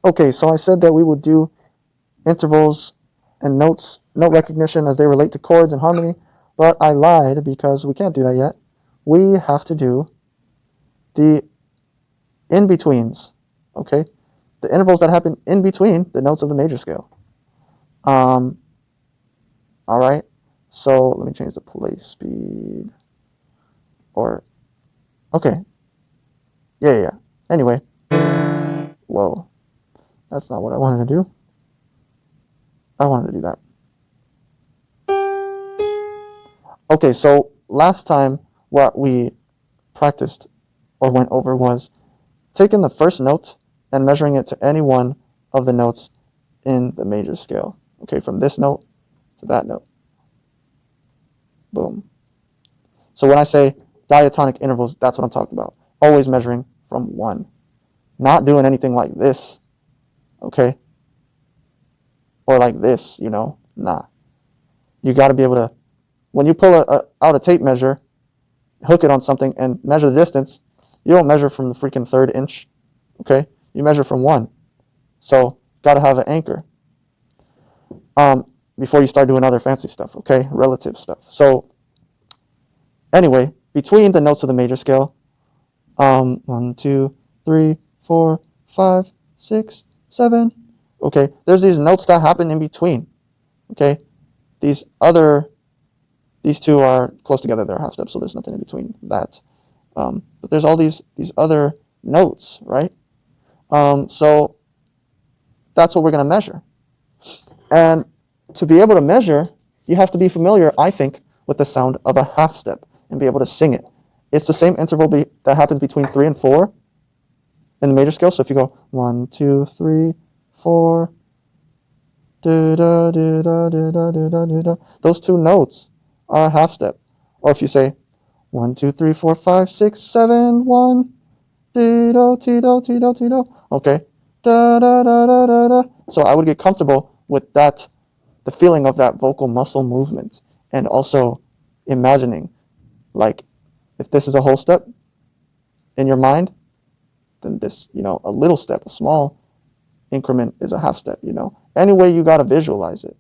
Okay, so I said that we would do intervals and note recognition as they relate to chords and harmony, but I lied because we can't do that yet. We have to do the in-betweens, okay? The intervals that happen in between the notes of the major scale. All right, so let me change the play speed. Or, okay. Yeah. Anyway. Whoa. That's not what I wanted to do. I wanted to do that. Okay, so last time what we practiced or went over was taking the first note and measuring it to any one of the notes in the major scale. Okay, from this note to that note. Boom. So when I say diatonic intervals, that's what I'm talking about. Always measuring from 1. Not doing anything like this, okay? Or like this, nah. You got to be able to, when you pull out a tape measure, hook it on something and measure the distance, you don't measure from the freaking 3rd inch, okay? You measure from 1. So, got to have an anchor before you start doing other fancy stuff, okay? Relative stuff. So, anyway, between the notes of the major scale, 1, 2, 3, 4, 5, 6, 7, okay? There's these notes that happen in between, okay? These two are close together, they're half steps, so there's nothing in between that. But there's all these other notes, right? So that's what we're going to measure. And to be able to measure, you have to be familiar, I think, with the sound of a half step and be able to sing it. It's the same interval that happens between 3 and 4 in the major scale. So if you go 1, 2, 3, 4, those two notes are a half step. Or if you say 1, 2, 3, 4, 5, 6, 7, 1, do, ti, do, ti, do, ti, do. Okay. Da, da, da, da, da, da. So I would get comfortable with that, the feeling of that vocal muscle movement, and also imagining, like, if this is a whole step in your mind, then this, a little step, a small increment is a half step, Any way you got to visualize it.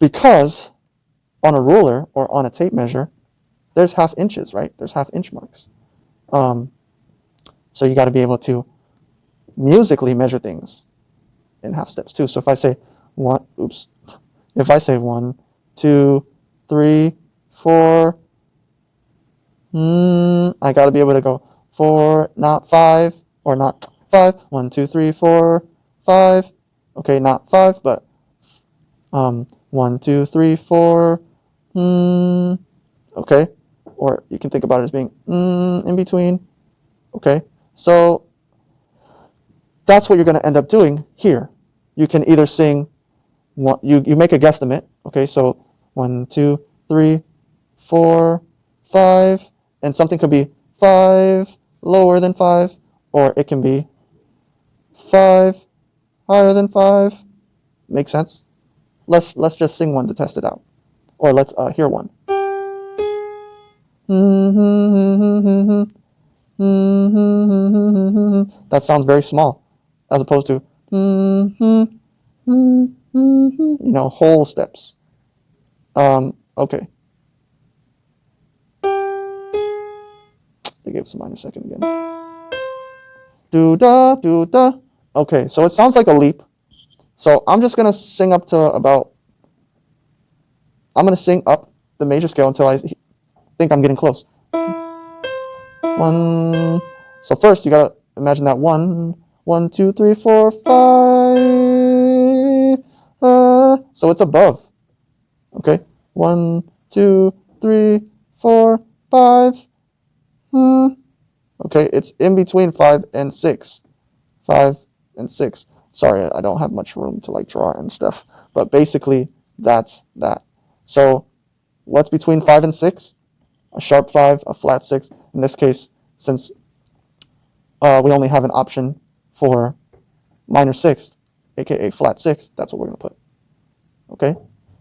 Because on a ruler or on a tape measure, there's half inches, right? There's half inch marks. So you got to be able to musically measure things in half steps too. So if I say 1, 2, 3, 4, I got to be able to go 4, not 5, or not 5. 1, 2, 3, 4, 5. Okay, not 5, but 1, 2, 3, 4. Okay, or you can think about it as being in between. Okay, so that's what you're going to end up doing here. You can either sing, you make a guesstimate. Okay, so 1, 2, 3, 4, 5, and something could be 5 lower than 5, or it can be 5 higher than 5. Make sense? Let's just sing one to test it out, or let's hear one. That sounds very small, as opposed to whole steps. Okay. They gave us a minor second again. Do da do da. Okay, so it sounds like a leap. So I'm just gonna sing up to about. I'm gonna sing up the major scale until I think I'm getting close. 1. So first you gotta imagine that 1, 1, 2, 3, 4, 5. So it's above. Okay. 1, 2, 3, 4, 5. Okay, it's in between 5 and 6. 5 and 6. Sorry, I don't have much room to draw and stuff. But basically, that's that. So what's between 5 and 6? A sharp 5, a flat 6. In this case, since we only have an option for minor 6th, aka flat 6, that's what we're going to put. Okay?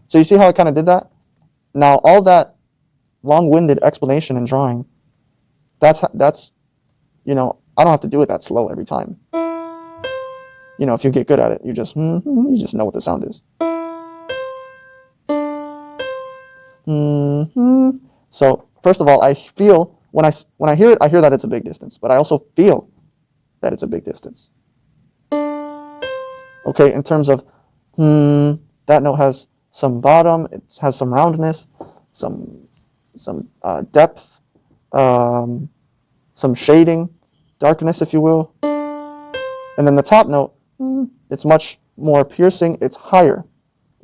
So you see how I kind of did that? Now, all that long-winded explanation and drawing, that's I don't have to do it that slow every time. You know, if you get good at it, you just know what the sound is. So first of all, I feel when I hear it, I hear that it's a big distance, but I also feel that it's a big distance. Okay, in terms of that note has some bottom, it has some roundness, some depth, some shading, darkness, if you will. And then the top note, it's much more piercing, it's higher.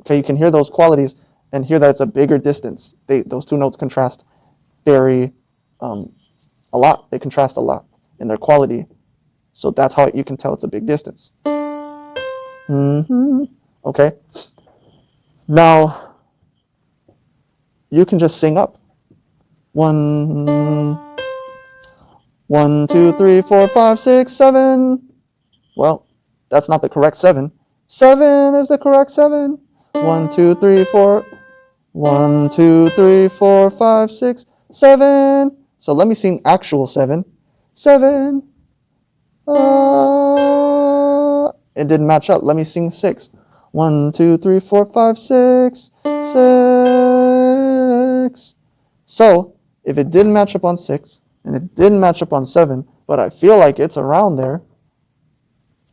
Okay, you can hear those qualities and hear that it's a bigger distance. Those two notes contrast very a lot. They contrast a lot in their quality. So that's how you can tell it's a big distance. Okay. Now, you can just sing up. 1, 2, 3, 4, 5, 6, 7. Well, that's not the correct 7. 7 is the correct 7. 1, 2, 3, 4. 1, 2, 3, 4, 5, 6, 7. So let me sing actual 7. 7. It didn't match up. Let me sing 6. 1, 2, 3, 4, 5, 6. 6. So if it didn't match up on 6 and it didn't match up on 7, but I feel like it's around there,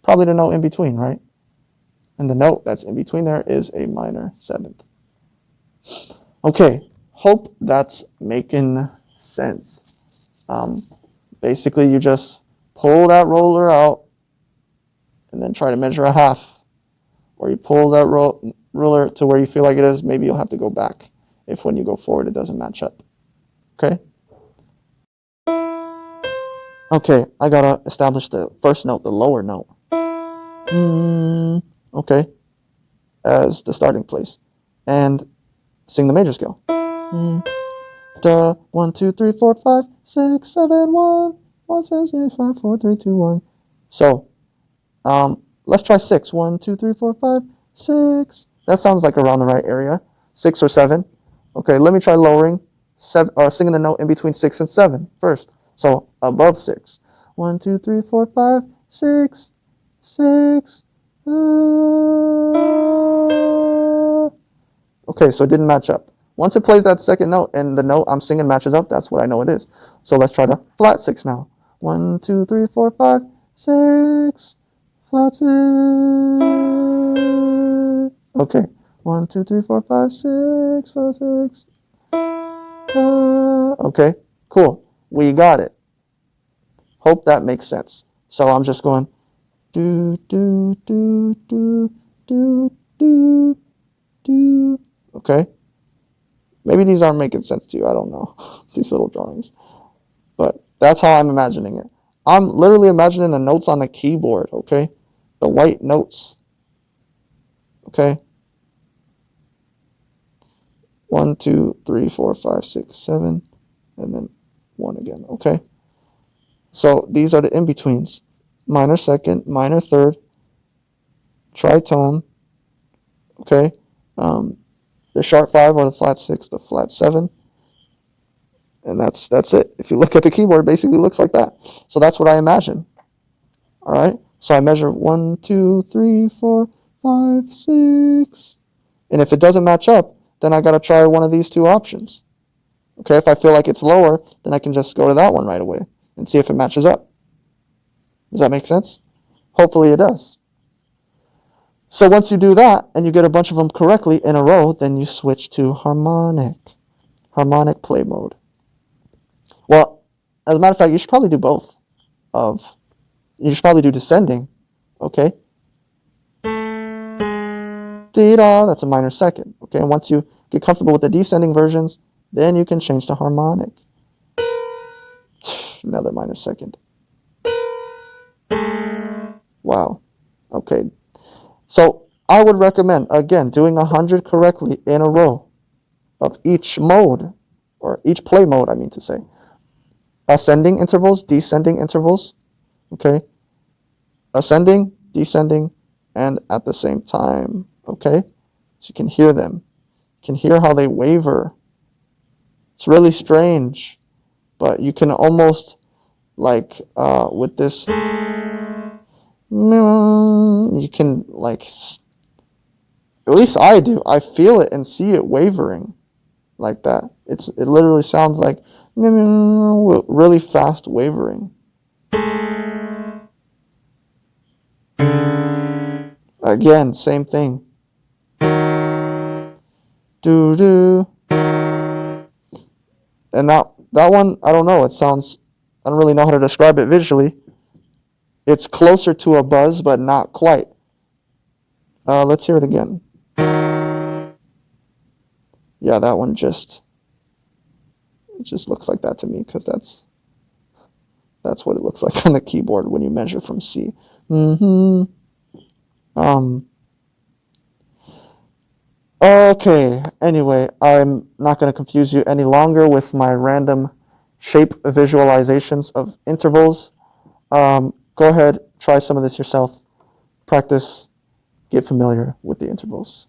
probably the note in between, right? And the note that's in between there is a minor 7th. Okay, hope that's making sense. Basically, you just pull that roller out and then try to measure a half. Or you pull that ruler to where you feel like it is. Maybe you'll have to go back if when you go forward it doesn't match up. Okay? Okay, I gotta establish the first note, the lower note. Okay, as the starting place. And sing the major scale. 1, 2, 3, 4, 5, 6, 7, 1, 1, 7, 6, 5, 4, 3, 2, 1. So, let's try 6. 1, 2, 3, 4, 5, 6. That sounds like around the right area. 6 or 7. Okay, let me try lowering 7 or singing the note in between 6 and 7 first. So above 6. 1, 2, 3, 4, 5, 6, 6. Okay, so it didn't match up. Once it plays that second note and the note I'm singing matches up, that's what I know it is. So let's try the flat 6 now. 1, 2, 3, 4, 5, 6. Flat 6. Okay. 1, 2, 3, 4, 5, 6. Flat 6. Okay. Cool. We got it. Hope that makes sense. So I'm just going do do do do do do do. Okay. Maybe these aren't making sense to you. I don't know. These little drawings. But that's how I'm imagining it. I'm literally imagining the notes on the keyboard, okay? The white notes. Okay? 1, 2, 3, 4, 5, 6, 7, and then 1 again, okay? So these are the in-betweens. Minor second, minor third, tritone, okay? The sharp 5 or the flat 6, the flat 7. And that's it. If you look at the keyboard, it basically looks like that. So that's what I imagine. All right? So I measure 1, 2, 3, 4, 5, 6. And if it doesn't match up, then I got to try one of these two options. Okay? If I feel like it's lower, then I can just go to that one right away and see if it matches up. Does that make sense? Hopefully it does. So once you do that and you get a bunch of them correctly in a row, then you switch to harmonic play mode. Well, as a matter of fact, you should probably do both. You should probably do descending, okay? Dee-da, that's a minor second, okay? And once you get comfortable with the descending versions, then you can change to harmonic. Another minor second. Wow, okay. So I would recommend, again, doing 100 correctly in a row of each mode, or each play mode, I mean to say. Ascending intervals, descending intervals, okay? Ascending, descending, and at the same time, okay? So you can hear them. You can hear how they waver. It's really strange, but you can almost, like, with this, you can like, at least I do. I feel it and see it wavering like that. It literally sounds like really fast wavering. Again, same thing. Do do. And that one, I don't know. It sounds, I don't really know how to describe it visually. It's closer to a buzz, but not quite. Let's hear it again. Yeah, that one just looks like that to me, because that's what it looks like on the keyboard when you measure from C. Okay, anyway, I'm not going to confuse you any longer with my random shape visualizations of intervals. Go ahead, try some of this yourself. Practice, get familiar with the intervals.